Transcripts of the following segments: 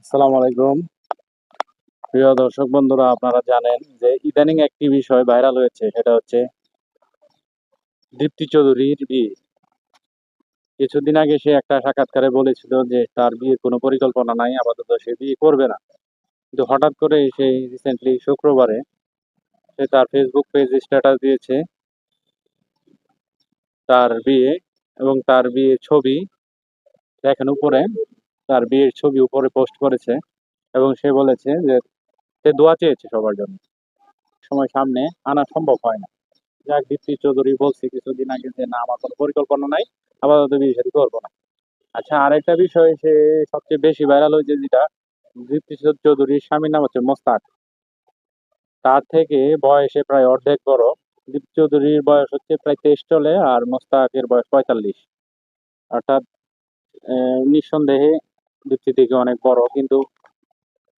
আসসালামু আলাইকুম। প্রিয় দর্শক বন্ধুরা, আপনারা জানেন যে ইদানিং একটি বিষয় ভাইরাল হয়েছে, সেটা হচ্ছে দীপ্তি চৌধুরীর বিয়ে। কিছুদিন আগে সে একটা সাক্ষাৎকারে বলেছিল যে তার বিয়ের কোনো পরিকল্পনা নাই, আপাতত সে বিয়ে করবে না। কিন্তু হঠাৎ করে সেই রিসেন্টলি শুক্রবারে সে তার ফেসবুক পেজ স্ট্যাটাস দিয়েছে তার বিয়ে, এবং তার বিয়ের ছবি দেখেন উপরে, তার বিয়ের ছবি উপরে পোস্ট করেছে। এবং সে বলেছে যে সে দোয়া চেয়েছে সবার জন্য, সময় সামনে আনা সম্ভব হয় না। যাক, দীপ্তি চৌধুরী বলছে কিছুদিন আগে যে না, আমার কোনো পরিকল্পনা নাই, আপাতত বিয়ে শাদী করবো না। আচ্ছা, আরেকটা বিষয় সে সবচেয়ে বেশি ভাইরাল হয়েছে যেটা, দীপ্তি চৌধুরীর স্বামীর নাম হচ্ছে মোস্তাক। তার থেকে বয়সে প্রায় অর্ধেক বড়। দীপ্তি চৌধুরীর বয়স হচ্ছে প্রায় 23 চলে, আর মোস্তাকের বয়স 45। অর্থাৎ নিঃসন্দেহে দীপ্তি থেকে অনেক বড়, কিন্তু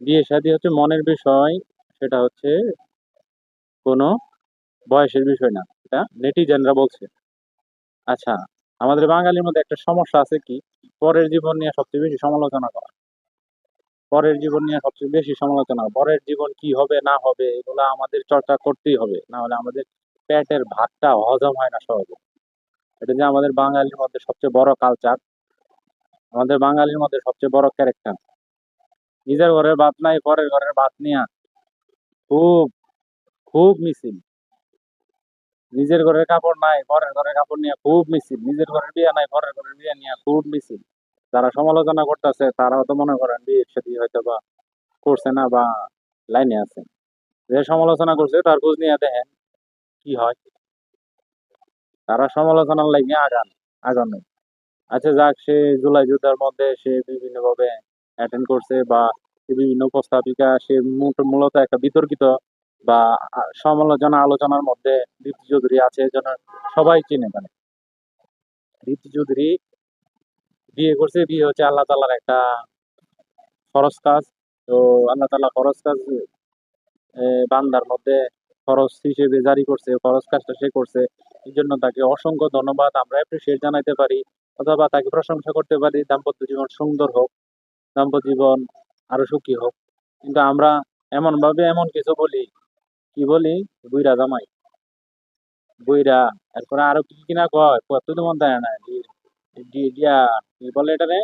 বিয়ে শাদী হচ্ছে মনের বিষয়, সেটা হচ্ছে কোনো বয়সের বিষয় না, এটা নেটিজেনরা বলছে। আচ্ছা, আমাদের বাঙালির মধ্যে একটা সমস্যা আছে কি, পরের জীবন নিয়ে সবচেয়ে বেশি সমালোচনা করা। পরের জীবন নিয়ে সবচেয়ে বেশি সমালোচনা, পরের জীবন কি হবে না হবে এগুলো আমাদের চর্চা করতেই হবে, না হলে আমাদের পেটের ভাতটা হজম হয় না সহজে। এটা যে আমাদের বাঙালির মধ্যে সবচেয়ে বড় কালচার, আমাদের বাঙালির মধ্যে সবচেয়ে বড় ক্যারেক্টার। নিজের ঘরের ভাত নাই, পরের ঘরের ভাত নিয়ে খুব খুব মিছিল। নিজের ঘরের কাপড় নাই, পরের ঘরের কাপড় নিয়ে খুব মিছিল। নিজের ঘরের বিয়ে নাই, পরের ঘরের বিয়ে নিয়ে খুব মিছিল। যারা সমালোচনা করতেছে তারাও তো মনে করেন বিয়ের সাথে হয়তো বা করছে না, বা লাইনে আছে। যে সমালোচনা করছে তার খোঁজ নিয়ে দেখেন কি হয়। তারা সমালোচনার লাগিয়ে আগানো। আচ্ছা যাক, সে জুলাই যুদ্ধের মধ্যে সে বিভিন্ন ভাবে অ্যাটেন্ড করছে, বা সে বিভিন্ন উপস্থাপিকা, সে মূলত একটা বিতর্কিত বা সমালোচনা আলোচনার মধ্যে দীপ্তি চৌধুরী আছে, যেন সবাই চিনে। মানে দীপ্তি চৌধুরী বিয়ে করছে, বিয়ে হচ্ছে আল্লাহ তাআলার একটা ফরজ কাজ। তো আল্লাহ তাআলা ফরজ কাজ বান্দার মধ্যে খরচ হিসেবে জারি করছে, খরচ কাজটা সে করছে। এই জন্য তাকে অসংখ্য ধন্যবাদ আমরা অ্যাপ্রিসিয়েট জানাইতে পারি, অথবা তাকে প্রশংসা করতে পারি, দাম্পত্য জীবন সুন্দর হোক, দাম্পত্য জীবন আরো সুখী হোক। কিন্তু আমরা এমন ভাবে এমন কিছু বলি, কি বলি, বুইরা জামাই, বুইরা, এরপরে আরো কি কিনা কয়, কত মন দেয় না দিয়া, কি বলে এটারে,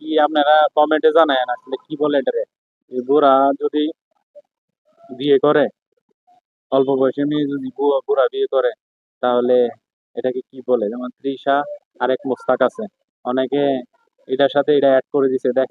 কি আপনারা কমেন্টে জানায় আসলে কি বলে এটারে। এই বুড়া যদি বিয়ে করে, অল্প বয়সী মেয়ে যদি বুড়া বিয়ে করে, তাহলে এটাকে কি বলে, যেমন তৃষা, আরেক মোস্তাক আছে, অনেকে এটার সাথে এটা অ্যাড করে দিছে, দেখেন